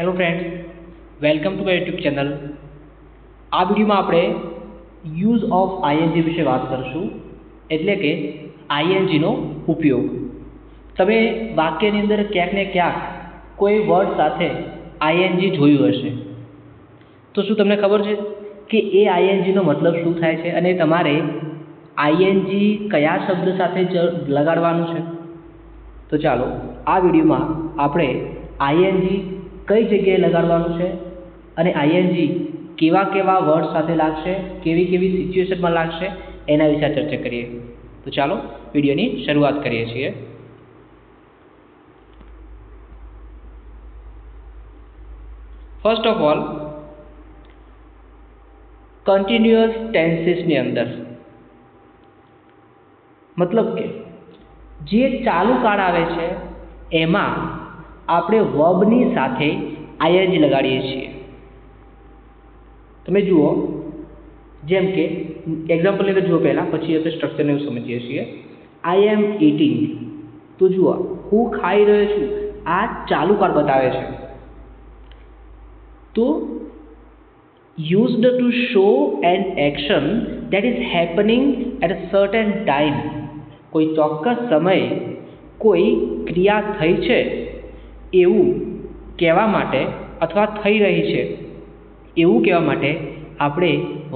Hello friends, welcome to my YouTube channel. આ વિડીયોમાં આપણે યુઝ ઓફ આઈએનજી વિશે વાત કરીશું, એટલે કે આઈએનજીનો ઉપયોગ. તમે વાક્યની અંદર ક્યાંક ને ક્યાંક કોઈ વર્ડ સાથે આઈએનજી જોયું હશે. તો શું તમને ખબર છે કે એ આઈએનજીનો મતલબ શું થાય છે અને તમારે આઈએનજી કયા શબ્દ સાથે લગાડવાનું છે? તો ચાલો આ વિડીયોમાં આપણે આઈએનજી કઈ જગ્યાએ લગાડવાનું છે અને આઈએનજી કેવા કેવા વર્ડ સાથે લાગશે, કેવી કેવી સિચ્યુએશનમાં લાગશે, એના વિશે ચર્ચા કરીએ. તો ચાલો વિડીયોની શરૂઆત કરીએ છીએ. ફર્સ્ટ ઓફ ઓલ, કન્ટિન્યુઅસ ટેન્સીસની અંદર મતલબ કે જે ચાલુ કાળ આવે છે એમાં આપણે વર્બની સાથે આઈએનજી લગાડીએ છીએ. તમે જુઓ, જેમ કે એક્ઝામ્પલની અંદર જુઓ પહેલાં, પછી આપણે સ્ટ્રક્ચરને એવું સમજીએ છીએ. આઈ એમ ઇટિંગ. તો જુઓ, હું ખાઈ રહ્યો છું, આ ચાલુ કાળ બતાવે છે. તો used to show an action that is happening at a certain time. કોઈ ચોક્કસ સમયે કોઈ ક્રિયા થઈ છે એવું કહેવા માટે, અથવા થઈ રહી છે એવું કહેવા માટે આપણે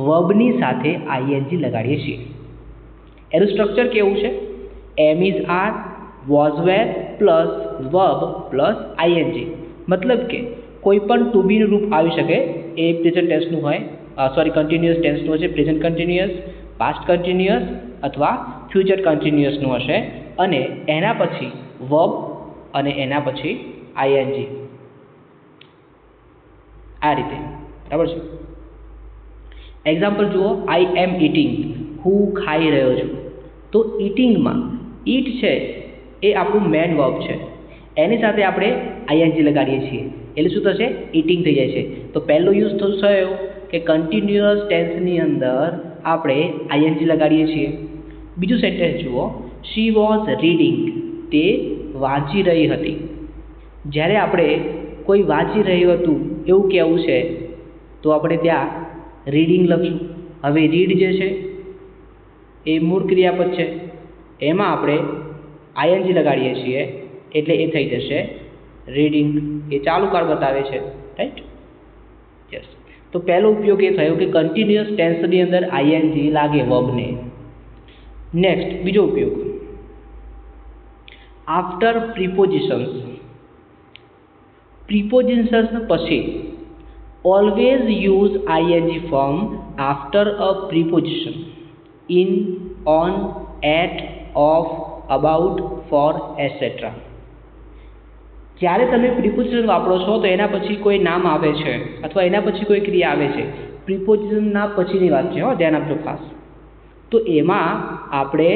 વર્બની સાથે આઈએનજી લગાડીએ છીએ. એનું સ્ટ્રક્ચર કેવું છે? Am is are, was were plus verb plus ING. મતલબ કે કોઈ પણ ટુ બીનું રૂપ આવી શકે. એ પ્રેઝન્ટ ટેન્સનું હોય, કન્ટિન્યુઅસ ટેન્સનું હશે, પ્રેઝન્ટ કન્ટિન્યુઅસ, પાસ્ટ કન્ટિન્યુઅસ અથવા ફ્યુચર કન્ટિન્યુઅસનું હશે, અને એના પછી વર્બ અને એના પછી આઈએનજી. આ રીતે, બરાબર છે? એક્ઝામ્પલ જુઓ, આઈ એમ ઇટિંગ, હું ખાઈ રહ્યો છું. તો ઇટિંગમાં ઇટ છે એ આપણું મેન વર્બ છે, એની સાથે આપણે આઈએનજી લગાડીએ છીએ એટલે શું થશે? ઇટિંગ થઈ જાય છે. તો પહેલો યુઝ થયો કે કન્ટિન્યુઅસ ટેન્સની અંદર આપણે આઈએનજી લગાડીએ છીએ. બીજું સેન્ટેન્સ જુઓ, શી વોઝ રીડિંગ, તે વાંચી રહી હતી. જ્યારે આપણે કોઈ વાંચી રહ્યું હતું એવું કહેવું છે તો આપણે ત્યાં રીડિંગ લખશું. હવે રીડ જે છે એ મૂળ ક્રિયાપદ છે, એમાં આપણે આઈએનજી લગાડીએ છીએ એટલે એ થઈ જશે રીડિંગ. એ ચાલુ કાળ બતાવે છે, રાઈટ? યસ. તો પહેલો ઉપયોગ એ થયો કે કન્ટિન્યુઅસ ટેન્સની અંદર આઈએનજી લાગે વર્બને. નેક્સ્ટ, બીજો ઉપયોગ, આફ્ટર પ્રિપોઝિશન્સ. પ્રિપોઝિશન્સ પછી always use ING form after a preposition in, on, at, of, about, for, etcetera. જ્યારે તમે પ્રિપોઝિશન વાપરો છો તો એના પછી કોઈ નામ આવે છે અથવા એના પછી કોઈ ક્રિયા આવે છે. પ્રિપોઝિશનના પછીની વાત છે, ધ્યાન આપજો ખાસ. તો એમાં આપણે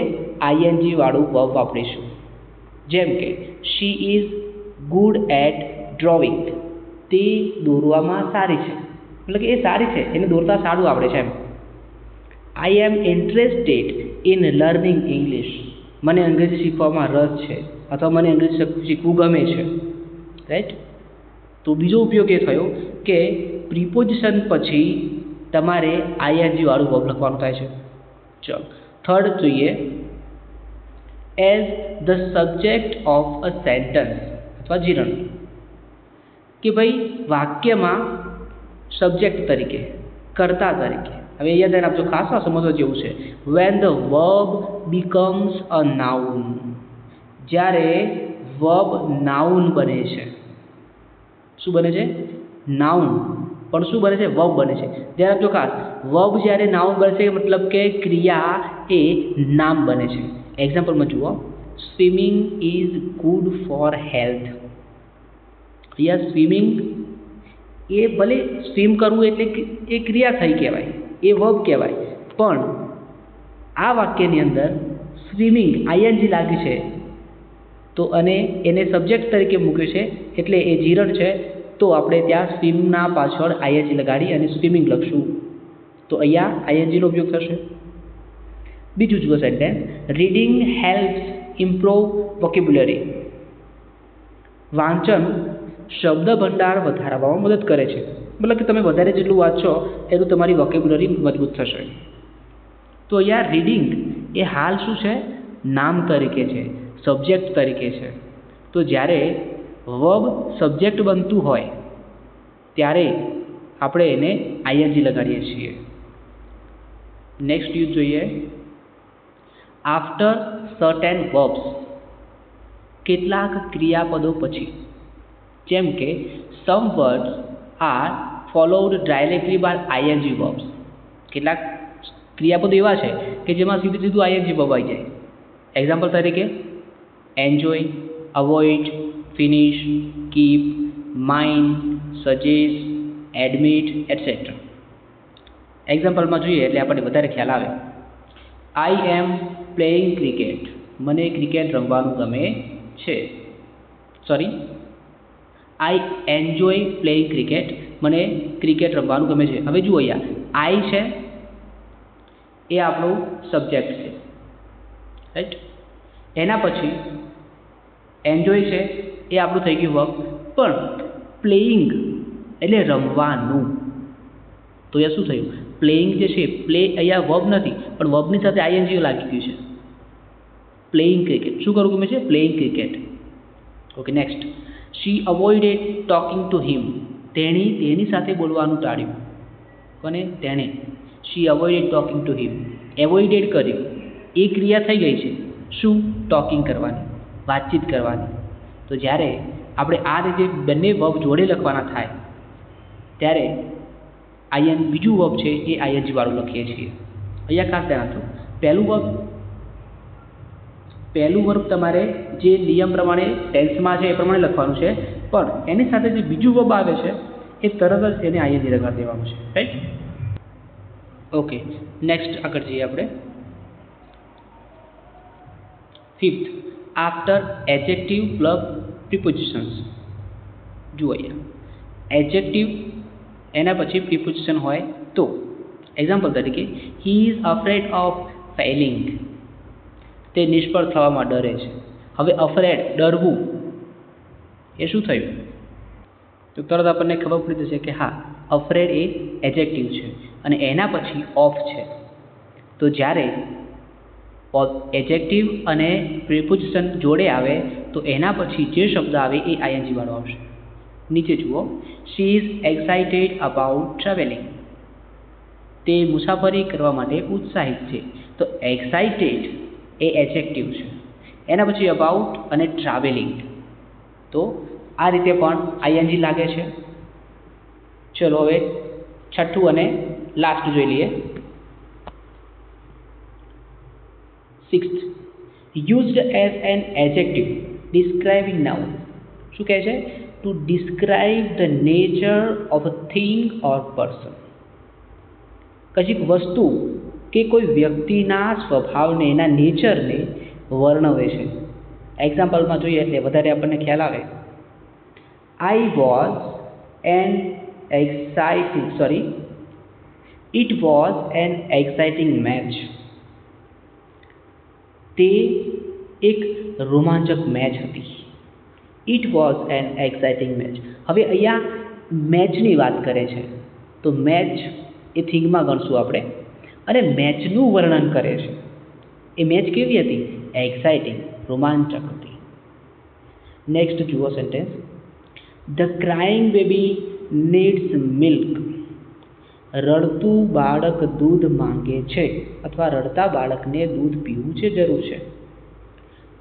આઈએનજી વાળું વર્બ વાપરીશું. જેમ કે she is good at drawing, તે દોરવામાં સારી છે, એટલે કે એ સારી છે, એને દોરતા સારું આવડે છે એમ. આઈ એમ ઇન્ટરેસ્ટેડ ઇન લર્નિંગ ઇંગ્લિશ, મને અંગ્રેજી શીખવામાં રસ છે અથવા મને અંગ્રેજી શીખવું ગમે છે, રાઈટ? તો બીજો ઉપયોગ એ થયો કે પ્રિપોઝિશન પછી તમારે આઈએનજી વાળું વર્બ લખવાનું થાય છે. ચલો થર્ડ જોઈએ, as the subject of a sentence અથવા જીરન. કે ભાઈ વાક્યમાં સબ્જેક્ટ તરીકે, કર્તા તરીકે. હવે અહીંયા ધ્યાન આપજો ખાસ, આ સમજવા જેવું છે. When the verb becomes a noun, જ્યારે વર્બ નાઉન બને છે. શું બને છે? નાઉન. પણ શું બને છે? વર્બ બને છે. ધ્યાન આપજો ખાસ, વર્બ જ્યારે નાઉન બને છે મતલબ કે ક્રિયા એ નામ બને છે. એક્ઝામ્પલમાં જુઓ, swimming is good for health. અહીંયા સ્વિમિંગ એ ભલે સ્વિમ કરવું એટલે એ ક્રિયા થઈ કહેવાય, એ વર્બ કહેવાય, પણ આ વાક્યની અંદર સ્વિમિંગ આઈએનજી લાગી છે તો અને એને સબ્જેક્ટ તરીકે મૂક્યું છે એટલે એ જીરણ છે. તો આપણે ત્યાં સ્વિમના પાછળ આઈએનજી લગાડી અને સ્વિમિંગ લખશું. તો અહીંયા આઈએનજીનો ઉપયોગ થશે. બીજું જુઓ sentence, reading helps improve vocabulary. વાંચન શબ્દ ભંડાર વધારવામાં મદદ કરે છે. મતલબ કે તમે વધારે જેટલું વાંચશો એટલું તમારી વોકેબ્યુલરી મજબૂત થશે. તો અહીંયા રીડિંગ એ હાલ શું છે? નામ તરીકે છે, સબ્જેક્ટ તરીકે છે. તો જ્યારે વર્બ સબ્જેક્ટ બનતું હોય ત્યારે આપણે એને આઈએનજી લગાડીએ છીએ. નેક્સ્ટ યુઝ જોઈએ. આફ્ટર સર્ટેન વર્બ્સ, કેટલાક ક્રિયાપદો પછી. જેમ કે some words are followed directly by ING verbs. કેટલાક ક્રિયાપદો એવા છે કે જેમાં સીધું સીધું આઈએનજી વર્બ આવી જાય. એક્ઝામ્પલ તરીકે enjoy, avoid, finish, keep, mind, suggest, admit, etcetera. એક્ઝામ્પલમાં જોઈએ એટલે આપણને વધારે ખ્યાલ આવે. આઈ એમ પ્લેઇંગ ક્રિકેટ, મને ક્રિકેટ રમવાનું ગમે છે. Sorry, I enjoy playing cricket, મને ક્રિકેટ રમવાનું ગમે છે. હવે જુઓ અહીંયા આઈ છે એ આપણું સબ્જેક્ટ છે, રાઈટ. એના પછી એન્જોય છે એ આપણું થઈ ગયું વર્બ, પણ પ્લેઇંગ એટલે રમવાનું. તો અહીંયા શું થયું? પ્લેઇંગ જે છે, પ્લે અહીંયા વર્બ નથી પણ વર્બની સાથે આઈએનજી લાગી ગયું છે. પ્લેઇંગ ક્રિકેટ, શું કરવું ગમે છે? Playing cricket. Okay, next. She avoided talking to him, તેની સાથે બોલવાનું ટાળ્યું. કોને? તેણે. શી અવોઇડેડ ટોકિંગ ટુ હિમ, એવોઇડેડ કર્યું. એ ક્રિયા થઈ ગઈ છે શું? ટોકિંગ કરવાની, વાતચીત કરવાની. તો જ્યારે આપણે આ રીતે બંને વર્બ જોડે લખવાના થાય ત્યારે બીજું વર્બ છે એ આઈએનજી વાળું લખીએ છીએ. અહીંયા ખાસ ધ્યાન આપજો. પહેલું વર્બ તમારે જે નિયમ પ્રમાણે ટેન્સમાં છે એ પ્રમાણે લખવાનું છે, પણ એની સાથે જે બીજું વર્બ આવે છે એ તરત જ એને આઈએનજી લગાડી દેવાનું છે, રાઈટ. ઓકે, નેક્સ્ટ આગળ જઈએ આપણે. Fifth, after adjective plus પ્રિપોઝિશન્સ. જુઓ અહીંયા એડજેક્ટિવ એના પછી પ્રિપોઝિશન હોય તો એક્ઝામ્પલ તરીકે હી ઇઝ અફ્રેડ ઓફ ફેઇલિંગ, તે નિષ્ફળ થવામાં ડરે છે. હવે અફ્રેડ, ડરવું, એ શું થયું? તો તરત આપણને ખબર પડી જશે કે હા, અફ્રેડ એ એડજેક્ટિવ છે અને એના પછી ઓફ છે. તો જ્યારે એડજેક્ટિવ અને પ્રિપોઝિશન જોડે આવે તો એના પછી જે શબ્દ આવે એ આઈએનજી વાળો આવશે. નીચે જુઓ. She is excited about travelling, તે મુસાફરી કરવા માટે ઉત્સાહિત છે. તો એક્સાઇટેડ એ એડજેક્ટિવ છે, એના પછી અબાઉટ અને ટ્રાવેલિંગ. તો આ રીતે પણ આઈએનજી લાગે છે. ચલો હવે છઠ્ઠું અને લાસ્ટ જોઈ લઈએ. Sixth, used as an adjective describing noun. શું કહે છે? To describe the nature of a thing or person. કશીક વસ્તુ કે કોઈ વ્યક્તિના સ્વભાવને, એના નેચરને વર્ણવે છે. એક્ઝામ્પલમાં જોઈએ એટલે વધારે આપણને ખ્યાલ આવે. It was an exciting match. તે એક રોમાંચક મેચ હતી. It was an exciting match. હવે અહીંયા મેચની વાત કરે છે તો મેચ એ થિંગમાં ગણશું આપણે, અને મેચનું વર્ણન કરે છે. એ મેચ કેવી હતી? એક્સાઇટિંગ, રોમાંચક હતી. નેક્સ્ટ જુઓ sentence. The crying baby needs milk. રડતું બાળક દૂધ માંગે છે અથવા રડતા બાળકને દૂધ પીવું છે, જરૂર છે.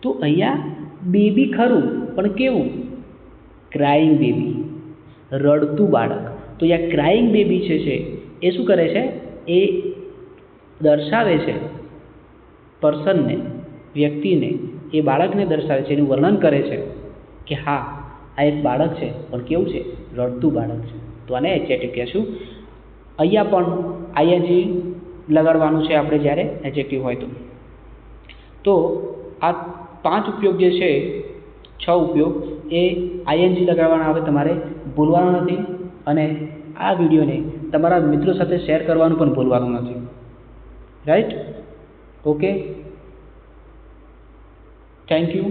તો અહીંયા બેબી ખરું પણ કેવું? ક્રાઇંગ બેબી, રડતું બાળક. તો અહીંયા ક્રાઇંગ બેબી છે એ શું કરે છે? એ દર્શાવે છે પર્સનને, વ્યક્તિને, એ બાળકને દર્શાવે છે, એનું વર્ણન કરે છે કે હા આ એક બાળક છે પણ કેવું છે? રડતું બાળક છે. તો આને એડજેક્ટિવ કહેશું. અહીંયા પણ આઈએનજી લગાડવાનું છે આપણે જ્યારે એડજેક્ટિવ હોય તો આ 5 ઉપયોગ જે છે, 6 ઉપયોગ એ આઈએનજી લગાડવાના આવે, તમારે ભૂલવાનું નથી. અને આ વિડીયોને તમારા મિત્રો સાથે શેર કરવાનું પણ ભૂલવાનું નથી, રાઈટ. Okay, thank you.